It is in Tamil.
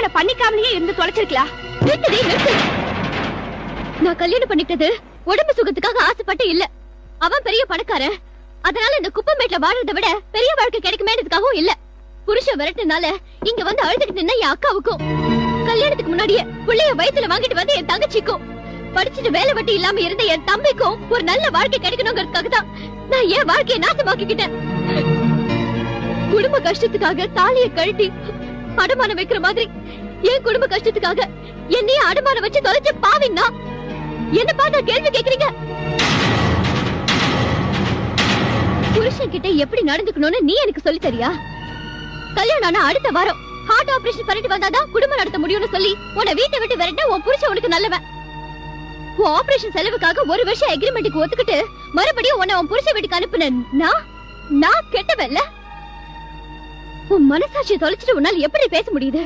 கல்யாணம் பண்ணிக்காமலேயே இருந்து தொலைச்சிருக்கலாம். நான் கல்யாணம் பண்ணிட்டது உடம்பு சுகத்துக்காக ஆசைப்பட்டு இல்ல. அவன் பெரிய பணக்காரன், அதனால இந்த குப்பமேட்ல வாழறதை விட பெரிய வாழ்க்கை கிடைக்குமேன்றதுக்காகவும் இல்ல. புருஷன் விரட்டுனால இங்க வந்து அழுதுகிட்டு நின்ன என் அக்காவுக்கும், கல்யாணத்துக்கு முன்னாடியே பிள்ளைய வயித்துல வாங்கிட்டு வந்து என் தங்கச்சிக்கும், படிச்சுட்டு வேலை வட்டி இல்லாம இருந்த என் தம்பிக்கும் ஒரு நல்ல வாழ்க்கை கிடைக்கணுங்கிறதுக்காக தான் நான் என் வாழ்க்கையை நாசமாக்கிக்கிட்டேன். குடும்ப கஷ்டத்துக்காக தாலியை கழட்டி அடமானம் வைக்கிற மாதிரி என் குடும்ப கஷ்டத்துக்காக என்னையே அடமானம் வச்சு தொலைச்ச பாவின்னா என்ன பார்த்தா கேள்வி கேக்குறீங்க? புருஷன் கிட்ட எப்படி நடந்துக்கணும்னு நீ எனக்கு சொல்லி தரியா? கல்யாணம் ஆனா அடுத்த வாரம் ஹார்ட் ஆபரேஷன் பண்ணிட்டு வந்தாதான் குடும்பம் நடத்த முடியும்னு சொல்லி உன்னை வீட்டை விட்டு விரட்ட உன் புருஷன் உனக்கு நல்லவன். உன் ஆபரேஷன் செலவுக்காக ஒரு வருஷம் அக்ரிமெண்ட்டுக்கு ஒத்துக்கிட்டு மறுபடியும் உன்னை உன் புருஷன் வீட்டுக்கு அனுப்புன நான் கெட்டவல்ல. உன் மனசாட்சியை தொலைச்சிட்டு உன்னால எப்படி பேச முடியுது?